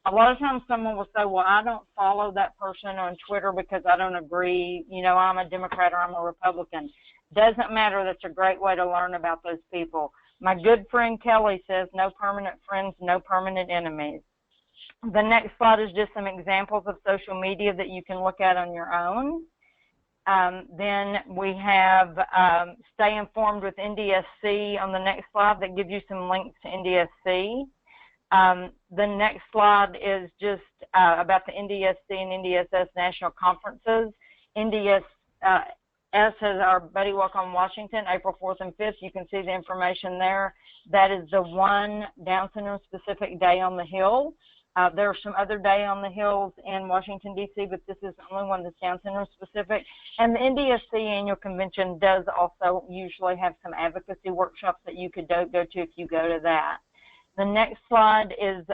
A lot of times someone will say, well, I don't follow that person on Twitter because I don't agree, you know, I'm a Democrat or I'm a Republican. Doesn't matter. That's a great way to learn about those people. My good friend Kelly says, no permanent friends, no permanent enemies. The next slide is just some examples of social media that you can look at on your own. Then we have Stay Informed with NDSC on the next slide that gives you some links to NDSC. The next slide is just about the NDSC and NDSS national conferences. NDS has our Buddy Walk on Washington, April 4th and 5th. You can see the information there. That is the one Down syndrome specific day on the Hill. There's some other day on the hills in Washington, D.C., but this is the only one that's Down Syndrome specific. And the NDSC annual convention does also usually have some advocacy workshops that you could go to if you go to that. The next slide is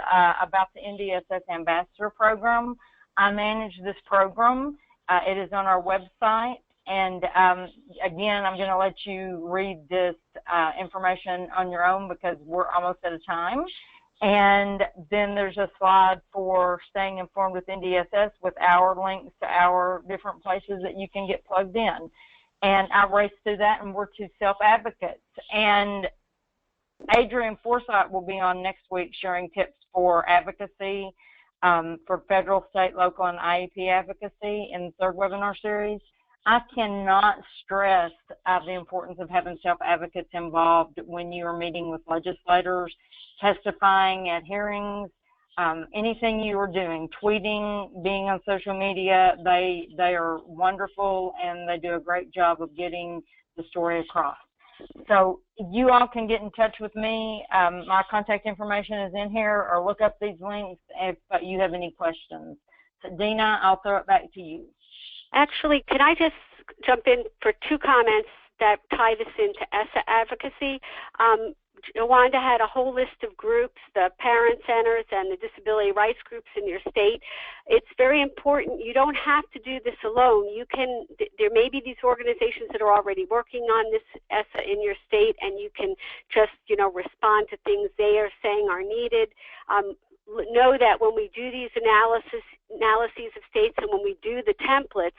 about the NDS Ambassador Program. I manage this program. It is on our website. And again, I'm going to let you read this information on your own because we're almost out of time. And then there's a slide for staying informed with NDSS with our links to our different places that you can get plugged in. And I raced through that, and we're two self-advocates. And Adrian Forsythe will be on next week sharing tips for advocacy for federal, state, local, and IEP advocacy in the third webinar series. I cannot stress the importance of having self-advocates involved when you are meeting with legislators, testifying at hearings, anything you are doing, tweeting, being on social media. They are wonderful, and they do a great job of getting the story across. So you all can get in touch with me. My contact information is in here, or look up these links if you have any questions. So Dina, I'll throw it back to you. Actually, can I just jump in for two comments that tie this into ESSA advocacy? Wanda had a whole list of groups, the parent centers and the disability rights groups in your state. It's very important. You don't have to do this alone. You can, there may be these organizations that are already working on this ESSA in your state, and you can just, respond to things they are saying are needed. Know that when we do these analyses of states and when we do the templates,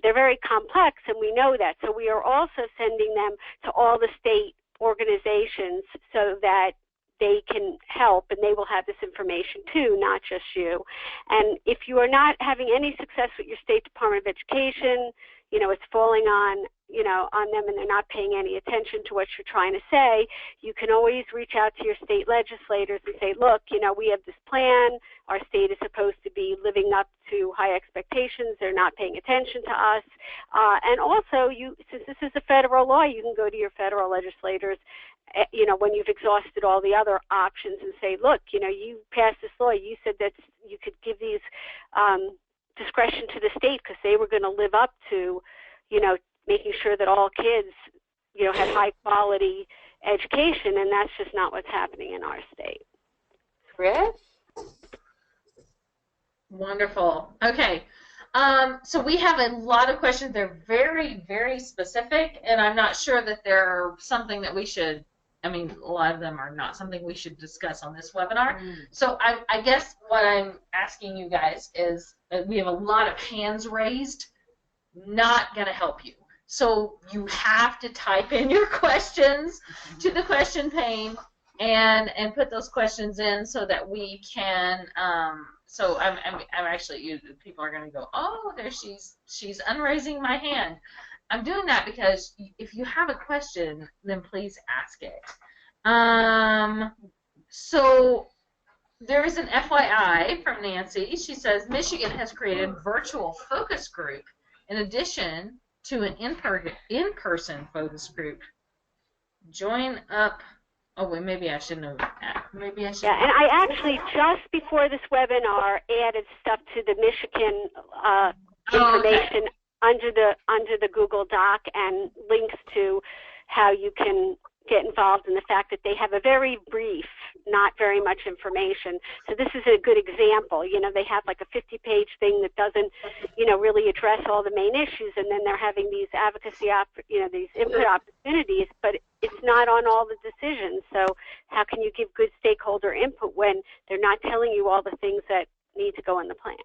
they're very complex, and we know that. So we are also sending them to all the state organizations so that they can help, and they will have this information too, not just you. And if you are not having any success with your State Department of Education, it's falling on them, and they're not paying any attention to what you're trying to say, you can always reach out to your state legislators and say, look, we have this plan. Our state is supposed to be living up to high expectations. They're not paying attention to us. And also, since this is a federal law, you can go to your federal legislators, when you've exhausted all the other options, and say, look, you passed this law. You said that you could give these discretion to the state because they were going to live up to, making sure that all kids, had high quality education, and that's just not what's happening in our state. Chris? Wonderful. Okay. So we have a lot of questions. They're very, very specific, and I'm not sure that they're something that we should, a lot of them are not something we should discuss on this webinar. So I guess what I'm asking you guys is, we have a lot of hands raised, not going to help you. So you have to type in your questions to the question pane and put those questions in so that we can, so I'm actually, people are going to go, oh, there she's unraising my hand. I'm doing that because if you have a question, then please ask it. So there is an FYI from Nancy. She says, Michigan has created virtual focus group in addition to an in-person focus group. Join up. Oh, wait, maybe I should know that. Maybe I should. Yeah, and I actually, just before this webinar, added stuff to the Michigan information under the Google Doc, and links to how you can get involved in the fact that they have a very brief, not very much information. So this is a good example. They have like a 50-page thing that doesn't, really address all the main issues, and then they're having these advocacy, these input opportunities, but it's not on all the decisions. So how can you give good stakeholder input when they're not telling you all the things that need to go in the plan?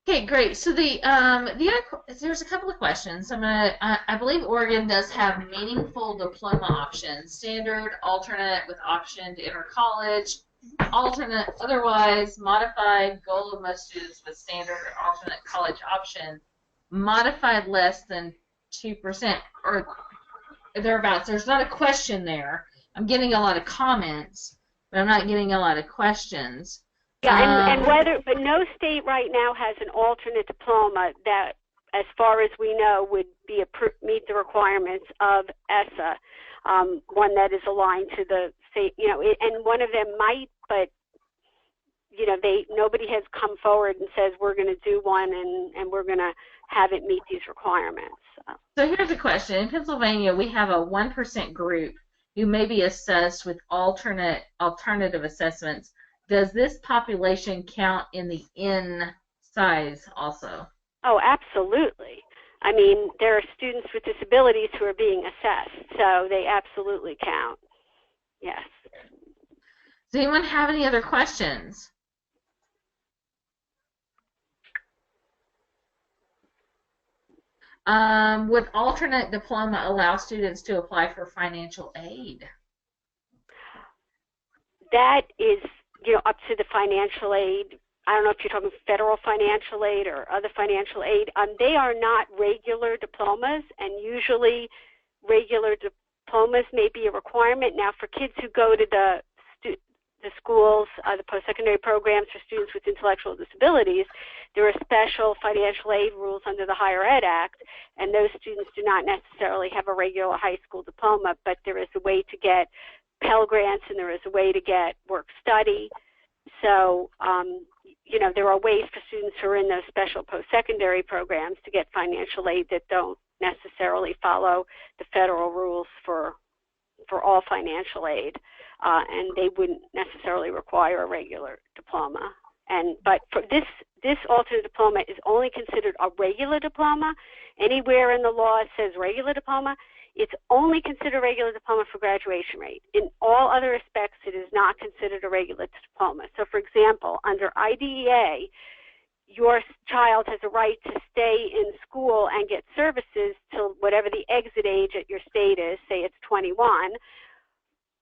Okay, great. So there's a couple of questions. I believe Oregon does have meaningful diploma options: standard, alternate with option to enter college, alternate, otherwise, modified, goal of most students with standard or alternate college option, modified less than 2% or thereabouts. There's not a question there. I'm getting a lot of comments, but I'm not getting a lot of questions. Yeah, but no state right now has an alternate diploma that, as far as we know, would be meet the requirements of ESSA, one that is aligned to the say, you know, and one of them might, but you know, nobody has come forward and says we're going to do one and we're going to have it meet these requirements. So here's a question. In Pennsylvania, we have a 1% group who may be assessed with alternative assessments. Does this population count in the N size also? Oh, absolutely. I mean, there are students with disabilities who are being assessed, so they absolutely count. Yes. Does anyone have any other questions? Would alternate diploma allow students to apply for financial aid? That is, you know, up to the financial aid. I don't know if you're talking federal financial aid or other financial aid. They are not regular diplomas, and usually regular diplomas may be a requirement. Now, for kids who go to the schools, the post-secondary programs for students with intellectual disabilities, there are special financial aid rules under the Higher Ed Act, and those students do not necessarily have a regular high school diploma, but there is a way to get Pell Grants and there is a way to get work-study. So, you know, there are ways for students who are in those special post-secondary programs to get financial aid that don't necessarily follow the federal rules for all financial aid, and they wouldn't necessarily require a regular diploma. But for this alternate diploma is only considered a regular diploma. Anywhere in the law it says regular diploma, it's only considered a regular diploma for graduation rate. In all other respects, it is not considered a regular diploma. So, for example, under IDEA, your child has a right to stay in school and get services till whatever the exit age at your state is, say it's 21,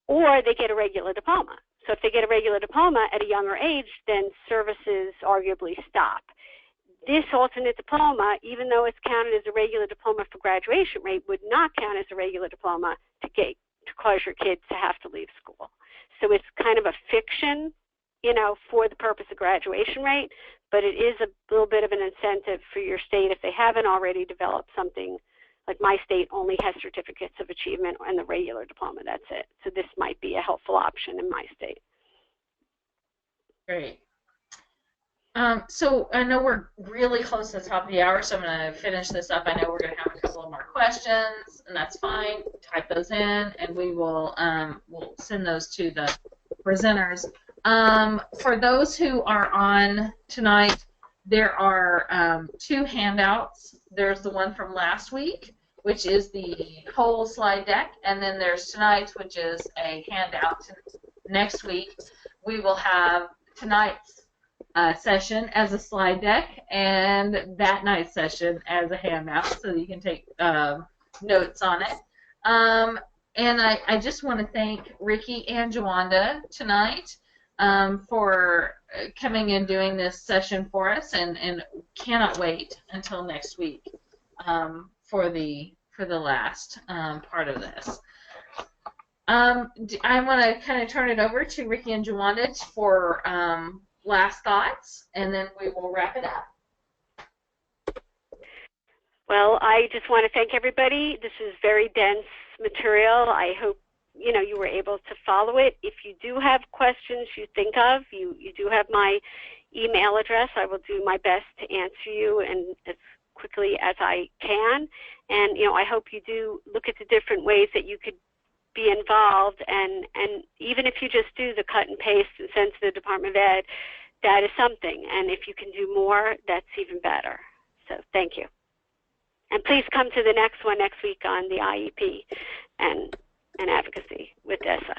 or they get a regular diploma. So if they get a regular diploma at a younger age, then services arguably stop. This alternate diploma, even though it's counted as a regular diploma for graduation rate, would not count as a regular diploma to cause your kids to have to leave school. So it's kind of a fiction, you know, for the purpose of graduation rate, but it is a little bit of an incentive for your state if they haven't already developed something. Like my state only has certificates of achievement and the regular diploma, that's it. So this might be a helpful option in my state. Great. So I know we're really close to the top of the hour, so I'm going to finish this up. I know we're going to have a couple of more questions, and that's fine. Type those in, and we will we'll send those to the presenters. For those who are on tonight, there are 2 handouts. There's the one from last week, which is the whole slide deck, and then there's tonight's, which is a handout. Next week, we will have tonight's session as a slide deck and that night's session as a handout, so that you can take notes on it. And I just want to thank Ricky and Jawanda tonight for coming and doing this session for us, and cannot wait until next week for the last part of this. I want to kind of turn it over to Ricky and Jawanda for last thoughts, and then we will wrap it up. Well, I just want to thank everybody. This is very dense material. I hope you were able to follow it. If you do have questions you think of, you do have my email address. I will do my best to answer you and as quickly as I can. And I hope you do look at the different ways that you could be involved, and even if you just do the cut and paste and send to the Department of Ed, that is something. And if you can do more, that's even better. So thank you. And please come to the next one next week on the IEP and advocacy with ESSA.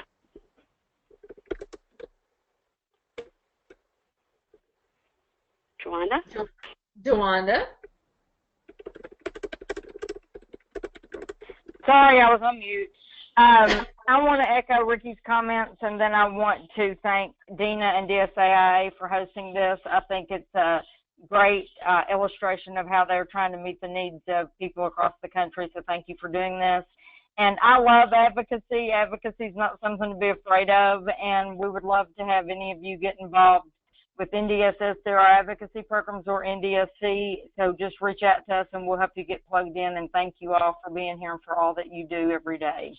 Jawanda? Jawanda? Sorry, I was on mute. I want to echo Ricky's comments, and then I want to thank Dina and DSAIA for hosting this. I think it's a great illustration of how they're trying to meet the needs of people across the country, so thank you for doing this. And I love advocacy. Advocacy is not something to be afraid of, and we would love to have any of you get involved with NDSS. There are advocacy programs or NDSC, so just reach out to us and we'll help you get plugged in, and thank you all for being here and for all that you do every day.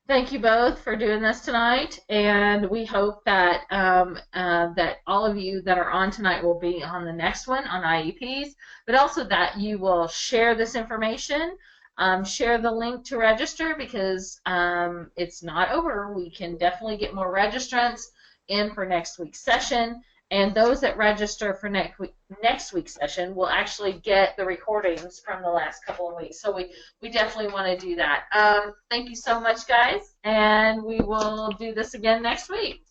Thank you both for doing this tonight, and we hope that that all of you that are on tonight will be on the next one on IEPs, but also that you will share this information, share the link to register, because it's not over. We can definitely get more registrants in for next week's session, and those that register for next week's session will actually get the recordings from the last couple of weeks. So we definitely want to do that. Thank you so much, guys, and we will do this again next week.